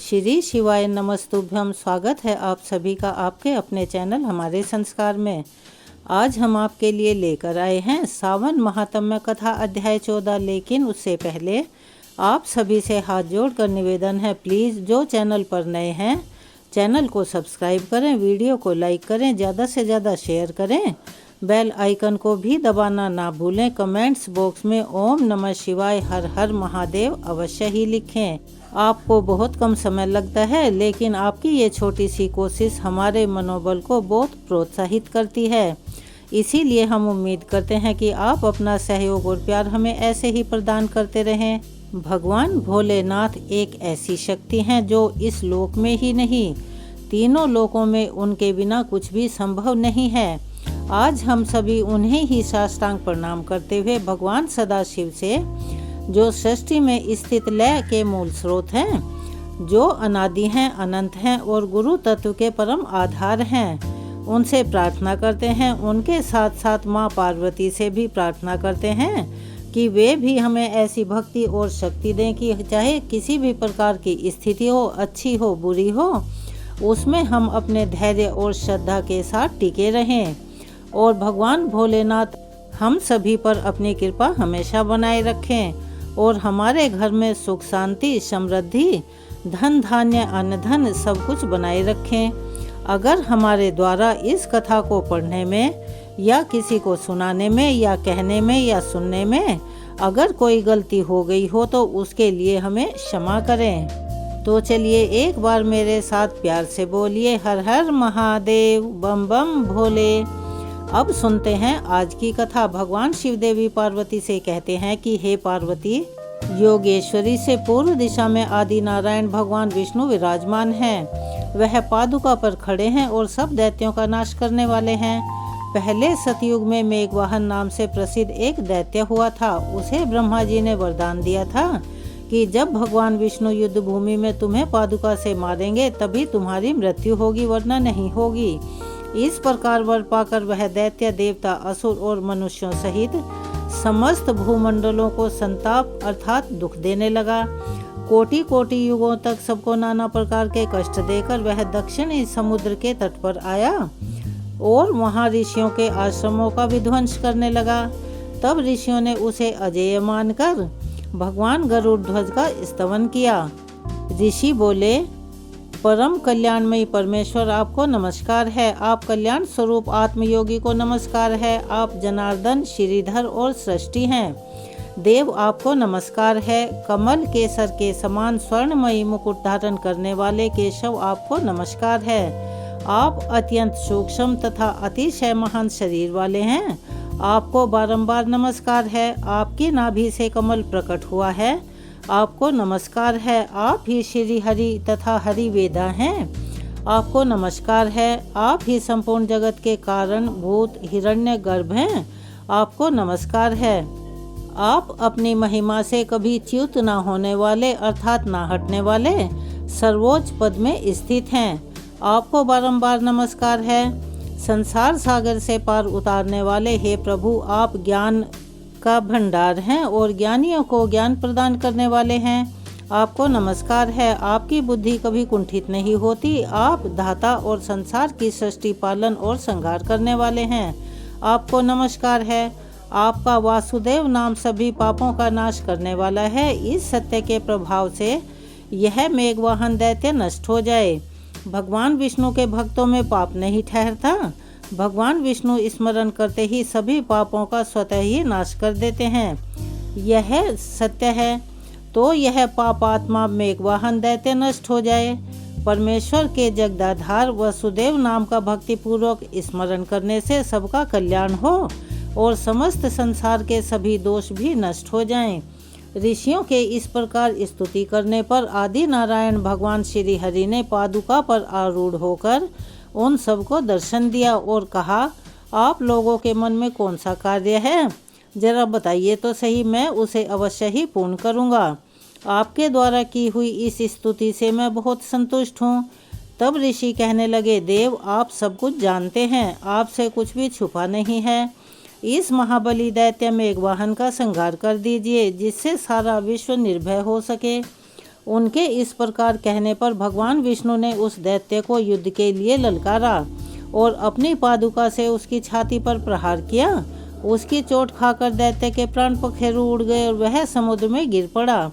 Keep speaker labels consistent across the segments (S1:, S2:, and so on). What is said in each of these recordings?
S1: श्री शिवाय नमस्तुभ्यम। स्वागत है आप सभी का आपके अपने चैनल हमारे संस्कार में। आज हम आपके लिए लेकर आए हैं सावन महात्म्य कथा अध्याय 14। लेकिन उससे पहले आप सभी से हाथ जोड़कर निवेदन है, प्लीज़ जो चैनल पर नए हैं चैनल को सब्सक्राइब करें, वीडियो को लाइक करें, ज़्यादा से ज़्यादा शेयर करें, बेल आइकन को भी दबाना ना भूलें। कमेंट्स बॉक्स में ओम नमः शिवाय हर हर महादेव अवश्य ही लिखें। आपको बहुत कम समय लगता है, लेकिन आपकी ये छोटी सी कोशिश हमारे मनोबल को बहुत प्रोत्साहित करती है। इसीलिए हम उम्मीद करते हैं कि आप अपना सहयोग और प्यार हमें ऐसे ही प्रदान करते रहें। भगवान भोलेनाथ एक ऐसी शक्ति हैं जो इस लोक में ही नहीं, तीनों लोकों में उनके बिना कुछ भी संभव नहीं है। आज हम सभी उन्हें ही साष्टांग प्रणाम करते हुए भगवान सदाशिव से, जो सृष्टि में स्थित लय के मूल स्रोत हैं, जो अनादि हैं, अनंत हैं और गुरु तत्व के परम आधार हैं, उनसे प्रार्थना करते हैं। उनके साथ साथ माँ पार्वती से भी प्रार्थना करते हैं कि वे भी हमें ऐसी भक्ति और शक्ति दें कि चाहे किसी भी प्रकार की स्थिति हो, अच्छी हो बुरी हो, उसमें हम अपने धैर्य और श्रद्धा के साथ टिके रहें और भगवान भोलेनाथ हम सभी पर अपनी कृपा हमेशा बनाए रखें और हमारे घर में सुख शांति समृद्धि धन धान्य अन्न धन सब कुछ बनाए रखें। अगर हमारे द्वारा इस कथा को पढ़ने में या किसी को सुनाने में या कहने में या सुनने में अगर कोई गलती हो गई हो तो उसके लिए हमें क्षमा करें। तो चलिए एक बार मेरे साथ प्यार से बोलिए, हर हर महादेव बम बम भोले। अब सुनते हैं आज की कथा। भगवान शिव देवी पार्वती से कहते हैं कि हे पार्वती, योगेश्वरी से पूर्व दिशा में आदि नारायण भगवान विष्णु विराजमान हैं। वह पादुका पर खड़े हैं और सब दैत्यों का नाश करने वाले हैं। पहले सतयुग में मेघवाहन नाम से प्रसिद्ध एक दैत्य हुआ था। उसे ब्रह्मा जी ने वरदान दिया था कि जब भगवान विष्णु युद्ध भूमि में तुम्हें पादुका से मारेंगे तभी तुम्हारी मृत्यु होगी, वरना नहीं होगी। इस प्रकार वर पाकर वह दैत्य देवता असुर और मनुष्यों सहित समस्त भूमंडलों को संताप अर्थात दुख देने लगा। कोटि कोटि युगों तक सबको नाना प्रकार के कष्ट देकर वह दक्षिणी समुद्र के तट पर आया और वहां ऋषियों के आश्रमों का विध्वंस करने लगा। तब ऋषियों ने उसे अजेय मानकर भगवान गरुड़ ध्वज का स्तवन किया। ऋषि बोले, परम कल्याणमयी परमेश्वर आपको नमस्कार है। आप कल्याण स्वरूप आत्मयोगी को नमस्कार है। आप जनार्दन श्रीधर और सृष्टि हैं। देव आपको नमस्कार है। कमल केसर के समान स्वर्णमयी मुकुट धारण करने वाले केशव आपको नमस्कार है। आप अत्यंत सूक्ष्म तथा अतिशय महान शरीर वाले हैं। आपको बारंबार नमस्कार है। आपकी नाभि से कमल प्रकट हुआ है। आपको नमस्कार है। आप ही श्री हरि तथा हरि वेदा हैं। आपको नमस्कार है। आप ही संपूर्ण जगत के कारण भूत हिरण्य गर्भ हैं। आपको नमस्कार है। आप अपनी महिमा से कभी च्युत न होने वाले अर्थात ना हटने वाले सर्वोच्च पद में स्थित हैं। आपको बारंबार नमस्कार है। संसार सागर से पार उतारने वाले हे प्रभु, आप ज्ञान का भंडार हैं और ज्ञानियों को ज्ञान प्रदान करने वाले हैं। आपको नमस्कार है। आपकी बुद्धि कभी कुंठित नहीं होती। आप धाता और संसार की सृष्टि पालन और संहार करने वाले हैं। आपको नमस्कार है। आपका वासुदेव नाम सभी पापों का नाश करने वाला है। इस सत्य के प्रभाव से यह मेघवाहन दैत्य नष्ट हो जाए। भगवान विष्णु के भक्तों में पाप नहीं ठहरता। भगवान विष्णु स्मरण करते ही सभी पापों का स्वतः ही नाश कर देते हैं। यह सत्य है तो यह पापात्मा मेघवाहन दैत्य नष्ट हो जाए। परमेश्वर के जगदाधार वसुदेव नाम का भक्तिपूर्वक स्मरण करने से सबका कल्याण हो और समस्त संसार के सभी दोष भी नष्ट हो जाएं। ऋषियों के इस प्रकार स्तुति करने पर आदि नारायण भगवान श्री हरि ने पादुका पर आरूढ़ होकर उन सबको दर्शन दिया और कहा, आप लोगों के मन में कौन सा कार्य है, जरा बताइए तो सही, मैं उसे अवश्य ही पूर्ण करूँगा। आपके द्वारा की हुई इस स्तुति से मैं बहुत संतुष्ट हूँ। तब ऋषि कहने लगे, देव आप सब कुछ जानते हैं, आपसे कुछ भी छुपा नहीं है। इस महाबली दैत्य मेघवाहन का संहार कर दीजिए जिससे सारा विश्व निर्भय हो सके। उनके इस प्रकार कहने पर भगवान विष्णु ने उस दैत्य को युद्ध के लिए ललकारा और अपनी पादुका से उसकी छाती पर प्रहार किया। उसकी चोट खाकर दैत्य के प्राण पखेरु उड़ गए और वह समुद्र में गिर पड़ा।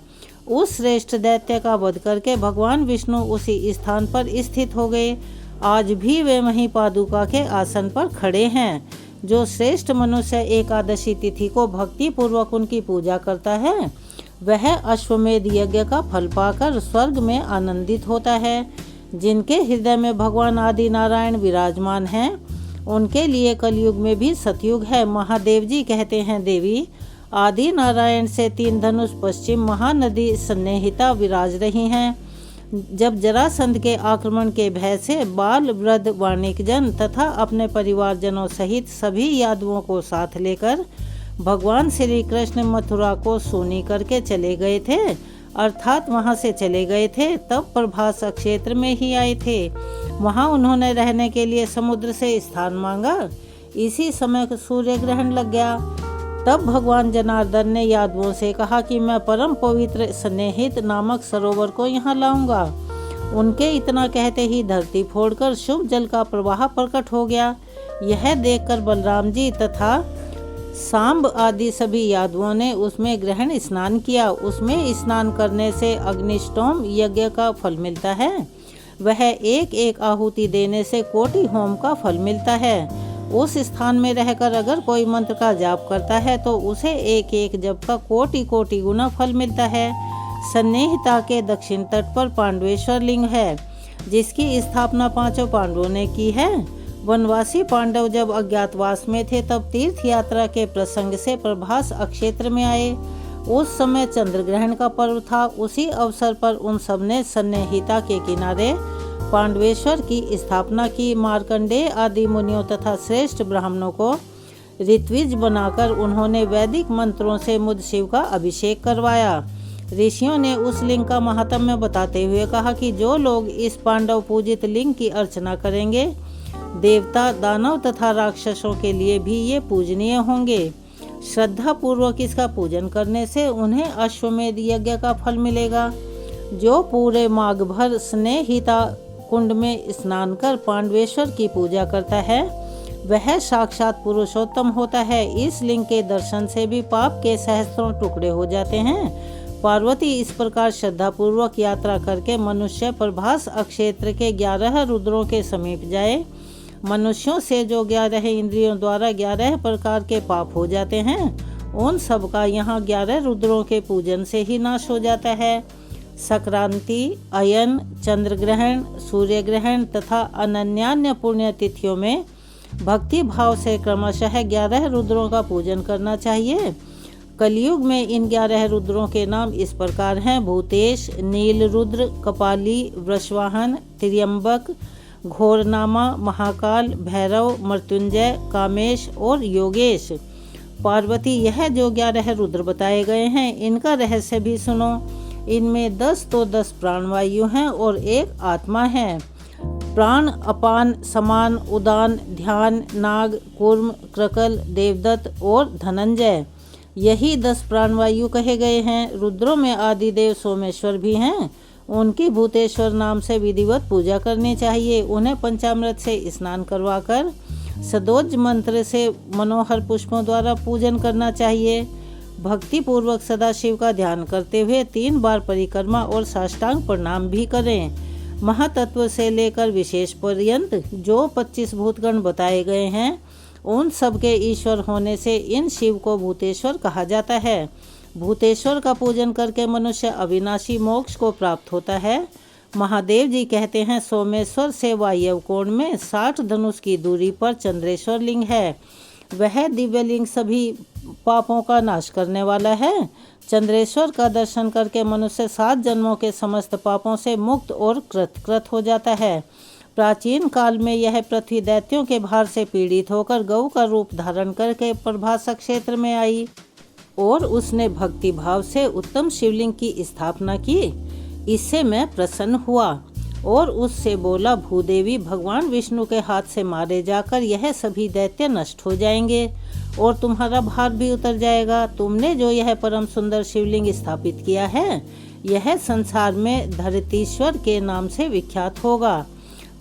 S1: उस श्रेष्ठ दैत्य का वध करके भगवान विष्णु उसी स्थान पर स्थित हो गए। आज भी वे वहीं पादुका के आसन पर खड़े हैं। जो श्रेष्ठ मनुष्य एकादशी तिथि को भक्ति पूर्वक उनकी पूजा करता है, वह अश्वमेध यज्ञ का फल पाकर स्वर्ग में आनंदित होता है। जिनके हृदय में भगवान आदि नारायण विराजमान हैं, उनके लिए कलयुग में भी सतयुग है। महादेव जी कहते हैं, देवी, आदि नारायण से 3 धनुष पश्चिम महानदी सन्निहिता विराज रही हैं। जब जरासंध के आक्रमण के भय से बाल वृद्ध वाणिकजन तथा अपने परिवारजनों सहित सभी यादवों को साथ लेकर भगवान श्री कृष्ण मथुरा को सूनी करके चले गए थे, अर्थात वहां से चले गए थे, तब प्रभास क्षेत्र में ही आए थे। वहां उन्होंने रहने के लिए समुद्र से स्थान मांगा। इसी समय सूर्य ग्रहण लग गया। तब भगवान जनार्दन ने यादवों से कहा कि मैं परम पवित्र स्नेहित नामक सरोवर को यहाँ लाऊंगा। उनके इतना कहते ही धरती फोड़कर शुभ जल का प्रवाह प्रकट हो गया। यह देखकर बलराम जी तथा सांब आदि सभी यादवों ने उसमें ग्रहण स्नान किया। उसमें स्नान करने से अग्निष्टोम यज्ञ का फल मिलता है। वह एक एक आहुति देने से कोटि होम का फल मिलता है। उस स्थान में रहकर अगर कोई मंत्र का जाप करता है तो उसे एक एक जप का कोटि कोटि गुना फल मिलता है। सन्निहिता के दक्षिण तट पर पांडवेश्वर लिंग है, जिसकी स्थापना 5 पांडवों ने की है। वनवासी पांडव जब अज्ञातवास में थे तब तीर्थ यात्रा के प्रसंग से प्रभास क्षेत्र में आए। उस समय चंद्र ग्रहण का पर्व था। उसी अवसर पर उन सब ने सन्निहिता के किनारे पांडवेश्वर की स्थापना की। मार्कंडेय आदि मुनियों तथा श्रेष्ठ ब्राह्मणों को ऋत्विज बनाकर उन्होंने वैदिक मंत्रों से मुझ शिव का अभिषेक करवाया। ऋषियों ने उस लिंग का महात्म्य बताते हुए कहा कि जो लोग इस पांडव पूजित लिंग की अर्चना करेंगे, देवता, दानव तथा राक्षसों के लिए भी ये पूजनीय होंगे। श्रद्धा पूर्वक इसका पूजन करने से उन्हें अश्वमेध यज्ञ का फल मिलेगा। जो पूरे माघ भर स्नेहिता कुंड में स्नान कर पांडवेश्वर की पूजा करता है, वह साक्षात पुरुषोत्तम होता है। इस लिंग के दर्शन से भी पाप के सहस्त्रों टुकड़े हो जाते हैं। पार्वती इस प्रकार श्रद्धा पूर्वक यात्रा करके मनुष्य प्रभास क्षेत्र के 11 रुद्रों के समीप जाए। मनुष्यों से जो 11 इंद्रियों द्वारा 11 प्रकार के पाप हो जाते हैं, उन सब का यहाँ 11 रुद्रों के पूजन से ही नाश हो जाता है। संक्रांति, अयन, चंद्र ग्रहण, सूर्य ग्रहण तथा अनन्यान्य पुण्य तिथियों में भक्ति भाव से क्रमशः 11 रुद्रों का पूजन करना चाहिए। कलयुग में इन 11 रुद्रों के नाम इस प्रकार हैं: भूतेश, नील रुद्र, कपाली, वृषवाहन, त्र्यंबक, घोरनामा, महाकाल, भैरव, मृत्युंजय, कामेश और योगेश। पार्वती, यह जो 11 रुद्र बताए गए हैं, इनका रहस्य भी सुनो। इनमें 10 तो 10 प्राणवायु हैं और 1 आत्मा है। प्राण, अपान, समान, उदान, ध्यान, नाग, कूर्म, क्रकल, देवदत्त और धनंजय, यही 10 प्राणवायु कहे गए हैं। रुद्रों में आदिदेव सोमेश्वर भी हैं। उनकी भूतेश्वर नाम से विधिवत पूजा करनी चाहिए। उन्हें पंचामृत से स्नान करवाकर सदोज मंत्र से मनोहर पुष्पों द्वारा पूजन करना चाहिए। भक्ति पूर्वक सदाशिव का ध्यान करते हुए 3 बार परिक्रमा और साष्टांग प्रणाम भी करें। महातत्व से लेकर विशेष पर्यंत जो 25 भूतगण बताए गए हैं, उन सब के ईश्वर होने से इन शिव को भूतेश्वर कहा जाता है। भूतेश्वर का पूजन करके मनुष्य अविनाशी मोक्ष को प्राप्त होता है। महादेव जी कहते हैं, सोमेश्वर से वायव्य कोण में 60 धनुष की दूरी पर चंद्रेश्वर लिंग है। वह दिव्य लिंग सभी पापों का नाश करने वाला है। चंद्रेश्वर का दर्शन करके मनुष्य 7 जन्मों के समस्त पापों से मुक्त और कृतकृत हो जाता है। प्राचीन काल में यह पृथ्वी दैत्यों के भार से पीड़ित होकर गौ का रूप धारण करके प्रभास क्षेत्र में आई और उसने भक्ति भाव से उत्तम शिवलिंग की स्थापना की। इससे मैं प्रसन्न हुआ और उससे बोला, भूदेवी, भगवान विष्णु के हाथ से मारे जाकर यह सभी दैत्य नष्ट हो जाएंगे और तुम्हारा भार भी उतर जाएगा। तुमने जो यह परम सुंदर शिवलिंग स्थापित किया है, यह संसार में धरतीश्वर के नाम से विख्यात होगा।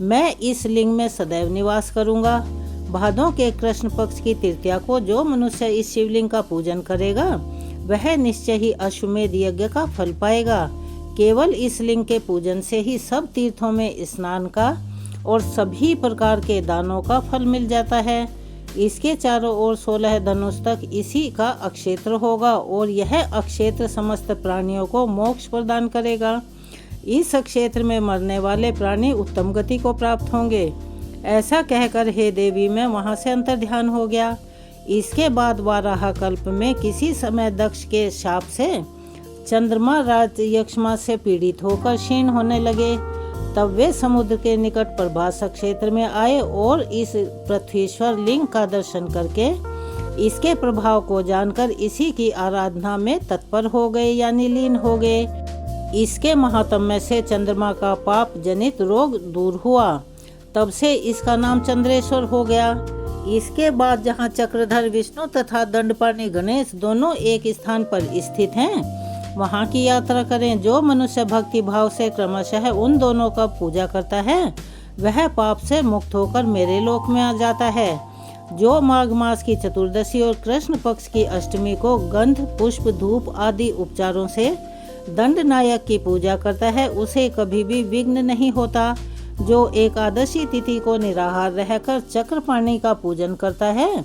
S1: मैं इस लिंग में सदैव निवास करूंगा। भादों के कृष्ण पक्ष की तृतीया को जो मनुष्य इस शिवलिंग का पूजन करेगा वह निश्चय ही अश्वमेध यज्ञ का फल पाएगा। केवल इस लिंग के पूजन से ही सब तीर्थों में स्नान का और सभी प्रकार के दानों का फल मिल जाता है। इसके चारों ओर 16 धनुष तक इसी का अक्षेत्र होगा और यह अक्षेत्र समस्त प्राणियों को मोक्ष प्रदान करेगा। इस अक्षेत्र में मरने वाले प्राणी उत्तम गति को प्राप्त होंगे। ऐसा कहकर हे देवी मैं वहां से अंतर्ध्यान हो गया। इसके बाद वाराह कल्प में किसी समय दक्ष के शाप से चंद्रमा राज यक्षमा से पीड़ित होकर क्षीण होने लगे। तब वे समुद्र के निकट प्रभास क्षेत्र में आए और इस पृथ्वीश्वर लिंग का दर्शन करके इसके प्रभाव को जानकर इसी की आराधना में तत्पर हो गए यानी लीन हो गए। इसके महात्म्य से चंद्रमा का पाप जनित रोग दूर हुआ। तब से इसका नाम चंद्रेश्वर हो गया। इसके बाद जहाँ चक्रधर विष्णु तथा दंडपाणी गणेश दोनों एक स्थान पर स्थित हैं, वहाँ की यात्रा करें। जो मनुष्य भक्ति भाव से क्रमशः उन दोनों का पूजा करता है वह पाप से मुक्त होकर मेरे लोक में आ जाता है। जो माघ मास की चतुर्दशी और कृष्ण पक्ष की अष्टमी को गंध पुष्प धूप आदि उपचारों से दंड नायक की पूजा करता है उसे कभी भी विघ्न नहीं होता। जो एकादशी तिथि को निराहार रहकर चक्रपाणी का पूजन करता है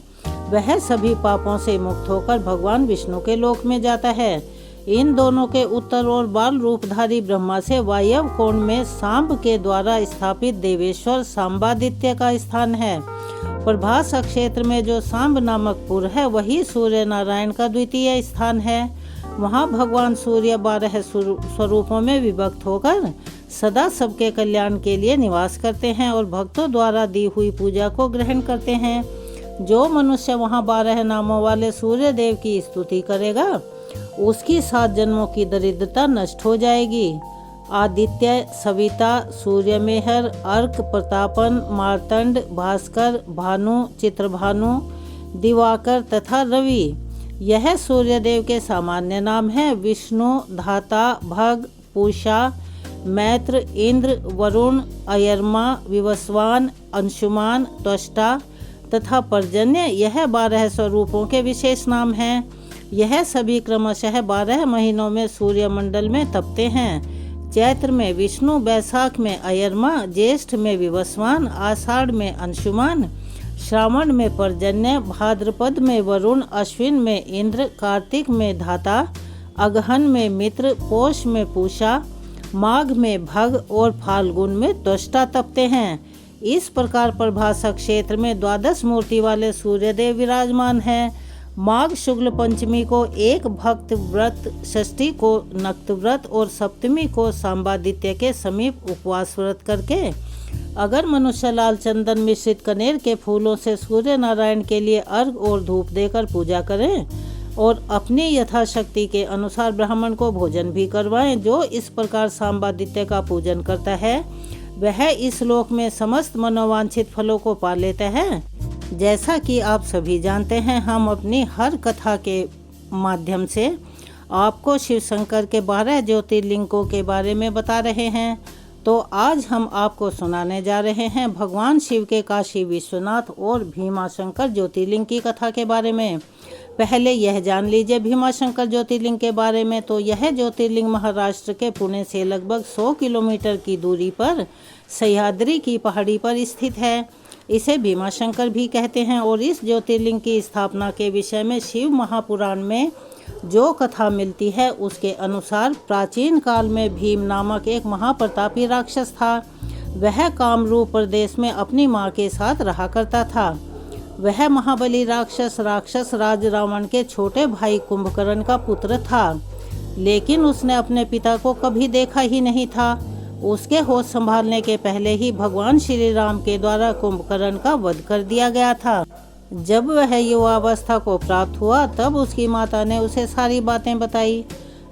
S1: वह सभी पापों से मुक्त होकर भगवान विष्णु के लोक में जाता है। इन दोनों के उत्तर और बाल रूपधारी ब्रह्मा से वायव्य कोण में सांब के द्वारा स्थापित देवेश्वर सांबादित्य का स्थान है। प्रभास क्षेत्र में जो सांब नामक पुर है वही सूर्य नारायण का द्वितीय स्थान है। वहाँ भगवान सूर्य 12 स्वरूपों में विभक्त होकर सदा सबके कल्याण के लिए निवास करते हैं और भक्तों द्वारा दी हुई पूजा को ग्रहण करते हैं। जो मनुष्य वहाँ 12 नामों वाले सूर्य देव की स्तुति करेगा उसकी 7 जन्मों की दरिद्रता नष्ट हो जाएगी। आदित्य, सविता, सूर्यमेहर, अर्क, प्रतापन, मार्तंड, भास्कर, भानु, चित्रभानु, दिवाकर तथा रवि यह सूर्यदेव के सामान्य नाम हैं। विष्णु, धाता, भग, पूषा, मैत्र, इंद्र, वरुण, अयरमा, विवस्वान, अंशुमान, त्वष्टा तथा पर्जन्य यह 12 स्वरूपों के विशेष नाम हैं। यह सभी क्रमशः 12 महीनों में सूर्य मंडल में तपते हैं। चैत्र में विष्णु, बैसाख में अयरमा, ज्येष्ठ में विवस्वान, आषाढ़ में अंशुमान, श्रावण में पर्जन्य, भाद्रपद में वरुण, अश्विन में इंद्र, कार्तिक में धाता, अगहन में मित्र, पौष में पूषा, माघ में भग और फाल्गुन में त्वष्टा तपते हैं। इस प्रकार प्रभास क्षेत्र में 12 मूर्ति वाले सूर्यदेव विराजमान हैं। माघ शुक्ल पंचमी को एक भक्त व्रत, षष्ठी को नक्त व्रत और सप्तमी को सांबादित्य के समीप उपवास व्रत करके अगर मनुष्य लाल चंदन मिश्रित कनेर के फूलों से सूर्य नारायण के लिए अर्घ और धूप देकर पूजा करें और अपनी यथाशक्ति के अनुसार ब्राह्मण को भोजन भी करवाएं। जो इस प्रकार सांबादित्य का पूजन करता है वह इस लोक में समस्त मनोवांछित फलों को पा लेता है। जैसा कि आप सभी जानते हैं, हम अपनी हर कथा के माध्यम से आपको शिव शंकर के 12 ज्योतिर्लिंगों के बारे में बता रहे हैं। तो आज हम आपको सुनाने जा रहे हैं भगवान शिव के काशी विश्वनाथ और भीमाशंकर ज्योतिर्लिंग की कथा के बारे में। पहले यह जान लीजिए भीमाशंकर ज्योतिर्लिंग के बारे में। तो यह ज्योतिर्लिंग महाराष्ट्र के पुणे से लगभग 100 किलोमीटर की दूरी पर सह्याद्री की पहाड़ी पर स्थित है। इसे भीमाशंकर भी कहते हैं और इस ज्योतिर्लिंग की स्थापना के विषय में शिव महापुराण में जो कथा मिलती है उसके अनुसार प्राचीन काल में भीम नामक एक महाप्रतापी राक्षस था। वह कामरूप प्रदेश में अपनी माँ के साथ रहा करता था। वह महाबली राक्षस राज रावण के छोटे भाई कुंभकर्ण का पुत्र था, लेकिन उसने अपने पिता को कभी देखा ही नहीं था। उसके होश संभालने के पहले ही भगवान श्री राम के द्वारा कुंभकर्ण का वध कर दिया गया था। जब वह युवावस्था को प्राप्त हुआ तब उसकी माता ने उसे सारी बातें बताई।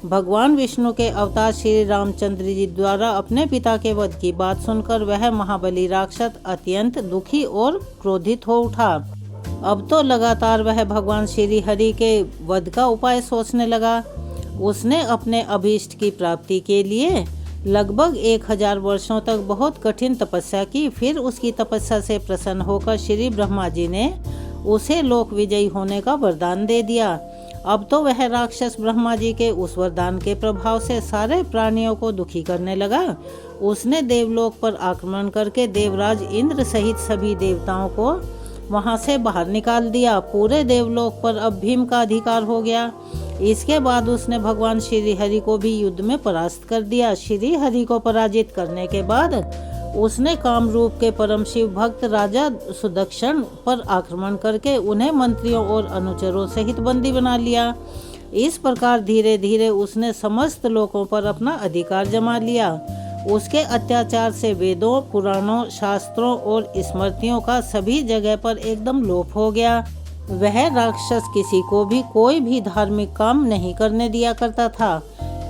S1: भगवान विष्णु के अवतार श्री रामचंद्र जी द्वारा अपने पिता के वध की बात सुनकर वह महाबली राक्षस अत्यंत दुखी और क्रोधित हो उठा। अब तो लगातार वह भगवान श्री हरि के वध का उपाय सोचने लगा। उसने अपने अभीष्ट की प्राप्ति के लिए लगभग 1000 वर्षों तक बहुत कठिन तपस्या की। फिर उसकी तपस्या से प्रसन्न होकर श्री ब्रह्मा जी ने उसे लोक विजयी होने का वरदान दे दिया। अब तो वह राक्षस ब्रह्मा जी के उस वरदान के प्रभाव से सारे प्राणियों को दुखी करने लगा। उसने देवलोक पर आक्रमण करके देवराज इंद्र सहित सभी देवताओं को वहां से बाहर निकाल दिया। पूरे देवलोक पर अब भीम का अधिकार हो गया। इसके बाद उसने भगवान श्री हरि को भी युद्ध में परास्त कर दिया। श्री हरि को पराजित करने के बाद उसने कामरूप के परम शिव भक्त राजा सुदक्षण पर आक्रमण करके उन्हें मंत्रियों और अनुचरों सहित बंदी बना लिया। इस प्रकार धीरे धीरे उसने समस्त लोकों पर अपना अधिकार जमा लिया। उसके अत्याचार से वेदों, पुराणों, शास्त्रों और स्मृतियों का सभी जगह पर एकदम लोप हो गया। वह राक्षस किसी को भी कोई भी धार्मिक काम नहीं करने दिया करता था।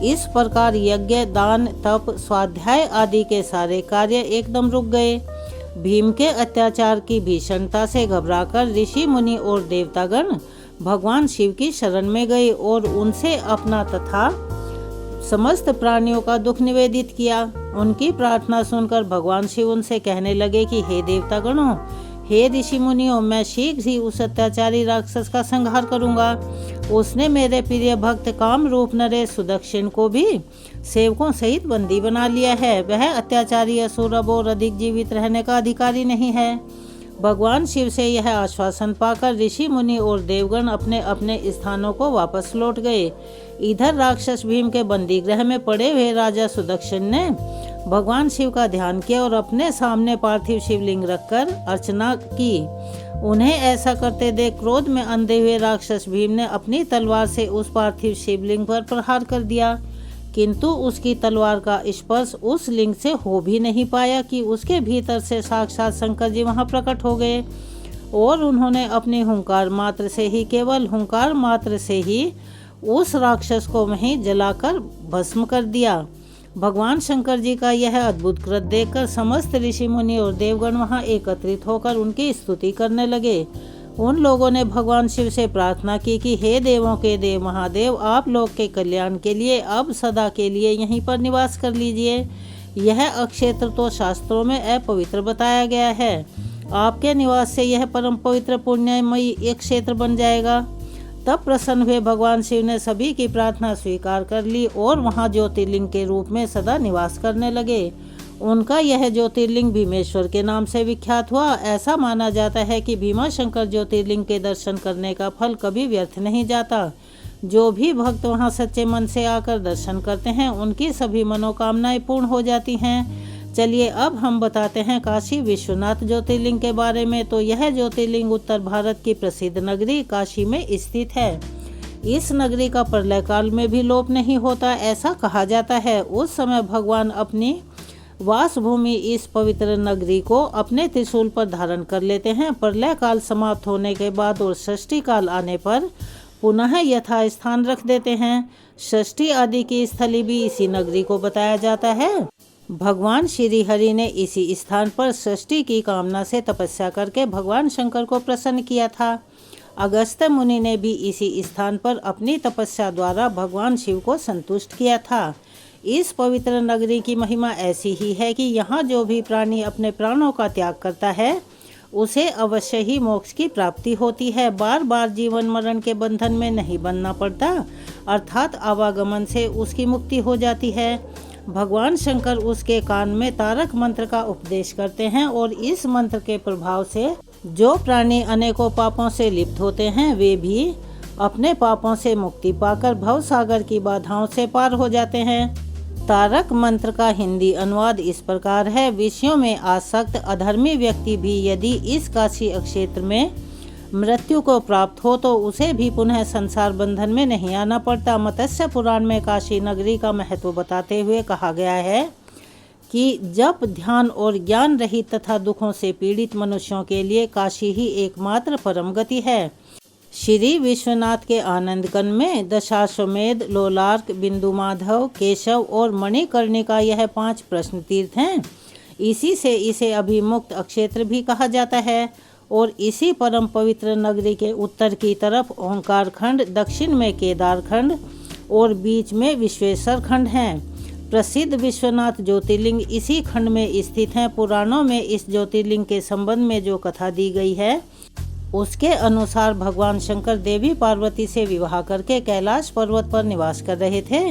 S1: इस प्रकार यज्ञ, दान, तप, स्वाध्याय आदि के सारे कार्य एकदम रुक गए। भीम के अत्याचार की भीषणता से घबराकर ऋषि मुनि और देवतागण भगवान शिव की शरण में गए और उनसे अपना तथा समस्त प्राणियों का दुख निवेदित किया। उनकी प्रार्थना सुनकर भगवान शिव उनसे कहने लगे कि हे देवतागणों, हे ऋषि मुनियों, मैं शीघ्र ही उस अत्याचारी राक्षस का संहार करूंगा। उसने मेरे प्रिय भक्त काम रूप नरेश सुदक्षिण को भी सेवकों सहित बंदी बना लिया है। वह अत्याचारी असुर अब और अधिक जीवित रहने का अधिकारी नहीं है। भगवान शिव से यह आश्वासन पाकर ऋषि मुनि और देवगण अपने अपने स्थानों को वापस लौट गए। इधर राक्षस भीम के बंदी गृह में पड़े हुए राजा सुदक्षिण ने भगवान शिव का ध्यान किया और अपने सामने पार्थिव शिवलिंग रखकर अर्चना की। उन्हें ऐसा करते देख क्रोध में अंधे हुए राक्षस भीम ने अपनी तलवार से उस पार्थिव शिवलिंग पर प्रहार कर दिया, किंतु उसकी तलवार का स्पर्श उस लिंग से हो भी नहीं पाया कि उसके भीतर से साक्षात शंकर जी वहां प्रकट हो गए और उन्होंने अपनी हुंकार मात्र से ही, केवल हुंकार मात्र से ही उस राक्षस को वहीं जलाकर भस्म कर दिया। भगवान शंकर जी का यह अद्भुत कृत्य देखकर समस्त ऋषि मुनि और देवगण वहां एकत्रित होकर उनकी स्तुति करने लगे। उन लोगों ने भगवान शिव से प्रार्थना की कि हे देवों के देव महादेव, आप लोग के कल्याण के लिए अब सदा के लिए यहीं पर निवास कर लीजिए। यह अक्षेत्र तो शास्त्रों में अपवित्र बताया गया है। आपके निवास से यह परम पवित्र पुण्यमयी एक क्षेत्र बन जाएगा। तब प्रसन्न हुए भगवान शिव ने सभी की प्रार्थना स्वीकार कर ली और वहां ज्योतिर्लिंग के रूप में सदा निवास करने लगे। उनका यह ज्योतिर्लिंग भीमेश्वर के नाम से विख्यात हुआ। ऐसा माना जाता है कि भीमाशंकर ज्योतिर्लिंग के दर्शन करने का फल कभी व्यर्थ नहीं जाता। जो भी भक्त वहां सच्चे मन से आकर दर्शन करते हैं, उनकी सभी मनोकामनाएं पूर्ण हो जाती हैं। चलिए अब हम बताते हैं काशी विश्वनाथ ज्योतिर्लिंग के बारे में। तो यह ज्योतिर्लिंग उत्तर भारत की प्रसिद्ध नगरी काशी में स्थित है। इस नगरी का प्रलय काल में भी लोप नहीं होता, ऐसा कहा जाता है। उस समय भगवान अपनी वासभूमि इस पवित्र नगरी को अपने त्रिशूल पर धारण कर लेते हैं। प्रलय काल समाप्त होने के बाद और षष्ठी काल आने पर पुनः यथा स्थान रख देते हैं। षष्ठी आदि की स्थली भी इसी नगरी को बताया जाता है। भगवान श्री हरि ने इसी स्थान पर षष्ठी की कामना से तपस्या करके भगवान शंकर को प्रसन्न किया था। अगस्त्य मुनि ने भी इसी स्थान पर अपनी तपस्या द्वारा भगवान शिव को संतुष्ट किया था। इस पवित्र नगरी की महिमा ऐसी ही है कि यहाँ जो भी प्राणी अपने प्राणों का त्याग करता है, उसे अवश्य ही मोक्ष की प्राप्ति होती है। बार बार जीवन मरण के बंधन में नहीं बनना पड़ता, अर्थात आवागमन से उसकी मुक्ति हो जाती है। भगवान शंकर उसके कान में तारक मंत्र का उपदेश करते हैं और इस मंत्र के प्रभाव से जो प्राणी अनेकों पापों से लिप्त होते हैं, वे भी अपने पापों से मुक्ति पाकर भवसागर की बाधाओं से पार हो जाते हैं। तारक मंत्र का हिंदी अनुवाद इस प्रकार है। विषयों में आसक्त अधर्मी व्यक्ति भी यदि इस काशी क्षेत्र में मृत्यु को प्राप्त हो तो उसे भी पुनः संसार बंधन में नहीं आना पड़ता। मत्स्य पुराण में काशी नगरी का महत्व बताते हुए कहा गया है कि जप, ध्यान और ज्ञान रहित तथा दुखों से पीड़ित मनुष्यों के लिए काशी ही एकमात्र परम गति है। श्री विश्वनाथ के आनंदकन में दशाश्वमेध, लोलार्क, बिंदु माधव, केशव और मणिकर्णिका यह 5 प्रश्न तीर्थ हैं। इसी से इसे अभिमुक्त अक्षेत्र भी कहा जाता है। और इसी परम पवित्र नगरी के उत्तर की तरफ ओंकार खंड, दक्षिण में केदार खंड, और बीच में विश्वेश्वर खंड हैं। प्रसिद्ध विश्वनाथ ज्योतिर्लिंग इसी खंड में स्थित हैं। पुराणों में इस ज्योतिर्लिंग के संबंध में जो कथा दी गई है उसके अनुसार भगवान शंकर देवी पार्वती से विवाह करके कैलाश पर्वत पर निवास कर रहे थे,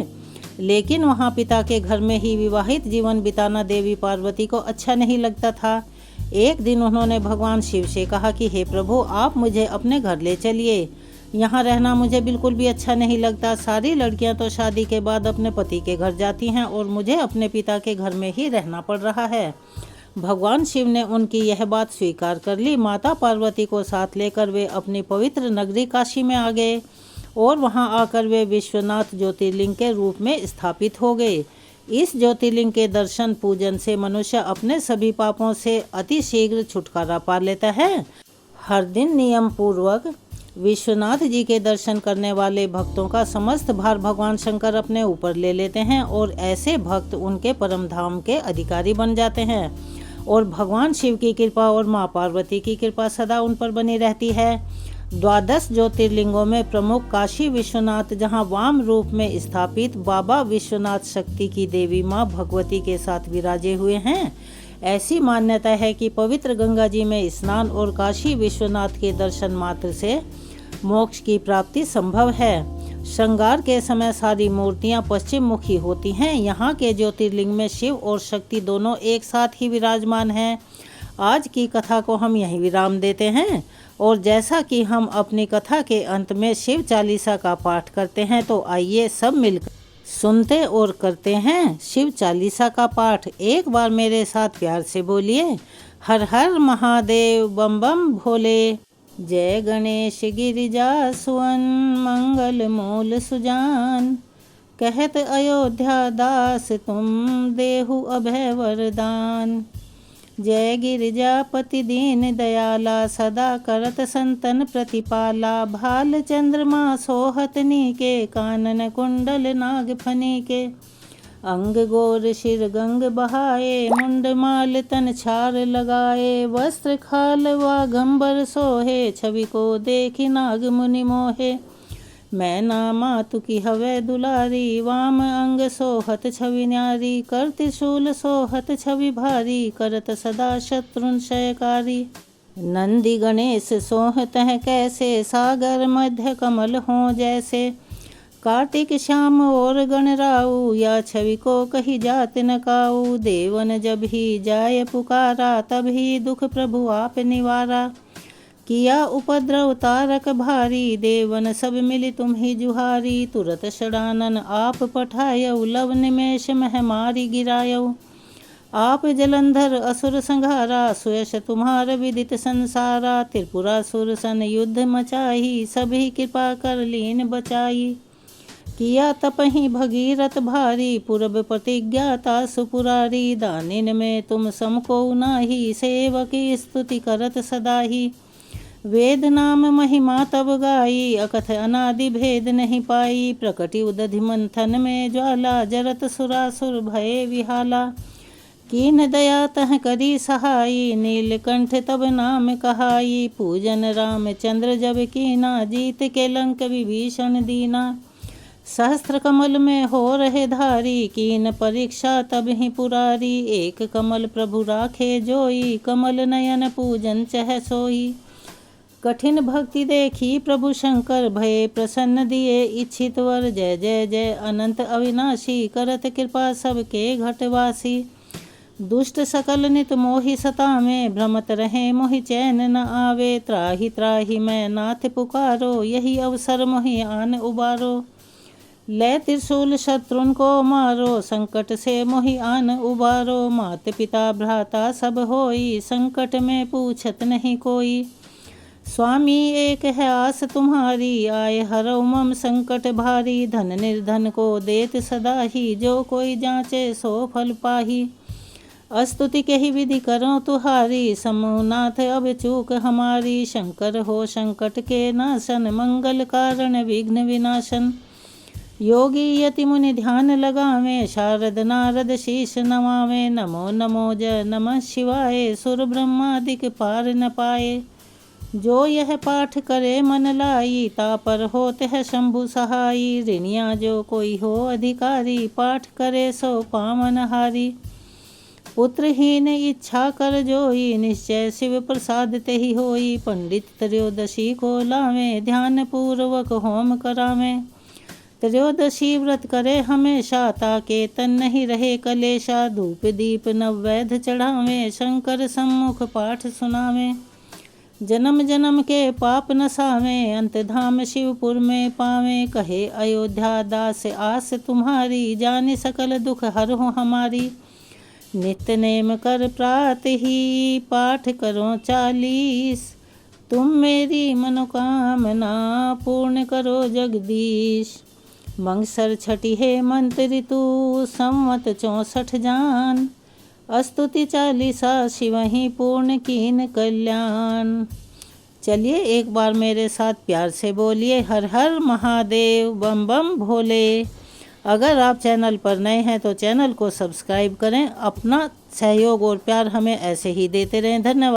S1: लेकिन वहां पिता के घर में ही विवाहित जीवन बिताना देवी पार्वती को अच्छा नहीं लगता था। एक दिन उन्होंने भगवान शिव से कहा कि हे प्रभु, आप मुझे अपने घर ले चलिए, यहाँ रहना मुझे बिल्कुल भी अच्छा नहीं लगता। सारी लड़कियां तो शादी के बाद अपने पति के घर जाती हैं और मुझे अपने पिता के घर में ही रहना पड़ रहा है। भगवान शिव ने उनकी यह बात स्वीकार कर ली। माता पार्वती को साथ लेकर वे अपनी पवित्र नगरी काशी में आ गए और वहां आकर वे विश्वनाथ ज्योतिर्लिंग के रूप में स्थापित हो गए। इस ज्योतिर्लिंग के दर्शन पूजन से मनुष्य अपने सभी पापों से अतिशीघ्र छुटकारा पा लेता है। हर दिन नियम पूर्वक विश्वनाथ जी के दर्शन करने वाले भक्तों का समस्त भार भगवान शंकर अपने ऊपर ले लेते हैं और ऐसे भक्त उनके परम धाम के अधिकारी बन जाते हैं और भगवान शिव की कृपा और माँ पार्वती की कृपा सदा उन पर बनी रहती है। 12 ज्योतिर्लिंगों में प्रमुख काशी विश्वनाथ, जहाँ वाम रूप में स्थापित बाबा विश्वनाथ शक्ति की देवी माँ भगवती के साथ विराजे हुए हैं। ऐसी मान्यता है कि पवित्र गंगा जी में स्नान और काशी विश्वनाथ के दर्शन मात्र से मोक्ष की प्राप्ति संभव है। श्रृंगार के समय सारी मूर्तियां पश्चिम मुखी होती हैं। यहाँ के ज्योतिर्लिंग में शिव और शक्ति दोनों एक साथ ही विराजमान हैं। आज की कथा को हम यहीं विराम देते हैं और जैसा कि हम अपनी कथा के अंत में शिव चालीसा का पाठ करते हैं, तो आइए सब मिलकर सुनते और करते हैं शिव चालीसा का पाठ। एक बार मेरे साथ प्यार से बोलिए, हर हर महादेव बम बम भोले। जय गणेश गिरिजा सुवन मंगल मूल सुजान, कहत अयोध्या दास तुम देहु अभय वरदान। जय गिरिजापति दीन दयाला, सदा करत संतन प्रतिपाला। भाल चंद्रमा सोहतनी के, कानन कुंडल नाग फनी के। अंग गोर शिर गंग बहाए, मुंड माल तन छार लगाए। वस्त्र खाल वागंबर सोहे, छवि को देखी नाग मुनि मोहे। मैं ना मातु की हवै दुलारी, वाम अंग सोहत छवि न्यारी। कर त्रिशूल सोहत छवि भारी, करत सदा शत्रुन क्षयकारी। नंदी गणेश सोहत है कैसे, सागर मध्य कमल हो जैसे। कार्तिक श्याम और गणराऊ, या छवि को कही जात न काऊ। देवन जब ही जाय पुकारा, तब ही दुख प्रभु आप निवारा। किया उपद्रव तारक भारी, देवन सब मिली तुम ही जुहारी। तुरत षडानन आप पठायऊ, लव निमेष महमारी गिरायऊ। आप जलंधर असुर संघारा, सुयश तुम्हार विदित संसारा। त्रिपुरासुर सन युद्ध मचाही, सभी कृपा कर लीन बचाई। किया तपहि भगीरथ भारी, पूरब प्रतिज्ञाता सुपुरारी। दानिन में तुम समको नाही, सेवक स्तुति करत सदाही। वेद नाम महिमा तब गाई, अकथ अनादि भेद नहीं पाई। प्रकटि उदधि मंथन में ज्वाला, जरत सुरासुर भये विहाला। कीन दया तह करी सहाई, नीलकंठ तब नाम कहाई। पूजन रामचंद्र जब कीना, जीत के लंक विभीषण दीना। सहस्त्र कमल में हो रहे धारी, कीन परीक्षा तब ही पुरारी। एक कमल प्रभु राखे जोई, कमल नयन पूजन चह सोई। कठिन भक्ति देखी प्रभु शंकर, भये प्रसन्न दिए इच्छित वर। जय जय जय अनंत अविनाशी, करत कृपा सबके घटवासी। दुष्ट सकल नित मोहि सतावे, भ्रमत रहे मोहि चैन न आवे। त्राहि त्राहि मैं नाथ पुकारो, यही अवसर मोहि आन उबारो। ले त्रिशूल शत्रुन को मारो, संकट से मोहि आन उबारो। मात पिता भ्राता सब होई, संकट में पूछत नहीं कोई। स्वामी एक है आस तुम्हारी, आए हरौ मम संकट भारी। धन निर्धन को देत सदा ही, जो कोई जांचे सो फल पाही। स्तुति के ही विधि करो तुहारी, समूहनाथ अब चूक हमारी। शंकर हो संकट के नाशन, मंगल कारण विघ्न विनाशन। योगी यति मुनि ध्यान लगावे, शारद नारद शीश नवावे। नमो नमो जय नमः शिवाय, सुर ब्रह्मादिक पार न पाए। जो यह पाठ करे मन लाई, तापर होते है शंभु सहाई। ऋणिया जो कोई हो अधिकारी, पाठ करे सो पावन हारी। पुत्रहीन इच्छा कर जोई, निश्चय शिव प्रसाद ते ही होई। पंडित त्रयोदशी को लावे, ध्यान पूर्वक होम करावे। त्रयोदशी व्रत करे हमेशा, ताके तन नहीं रहे कलेशा। धूप दीप नववैध चढ़ावे, शंकर सम्मुख पाठ सुनावे। जन्म जन्म के पाप नसावे, अंत धाम शिवपुर में पावे। कहे अयोध्या दास आस तुम्हारी, जाने सकल दुख हरहु हमारी। नित्य नेम कर प्रात ही, पाठ करो 40। तुम मेरी मनोकामना, पूर्ण करो जगदीश। मंगसर छठी हेमंत ऋतु, संवत 64 जान। स्तुति 40 शिव ही पूर्ण कीन कल्याण। चलिए एक बार मेरे साथ प्यार से बोलिए, हर हर महादेव, बम बम भोले। अगर आप चैनल पर नए हैं तो चैनल को सब्सक्राइब करें। अपना सहयोग और प्यार हमें ऐसे ही देते रहें। धन्यवाद।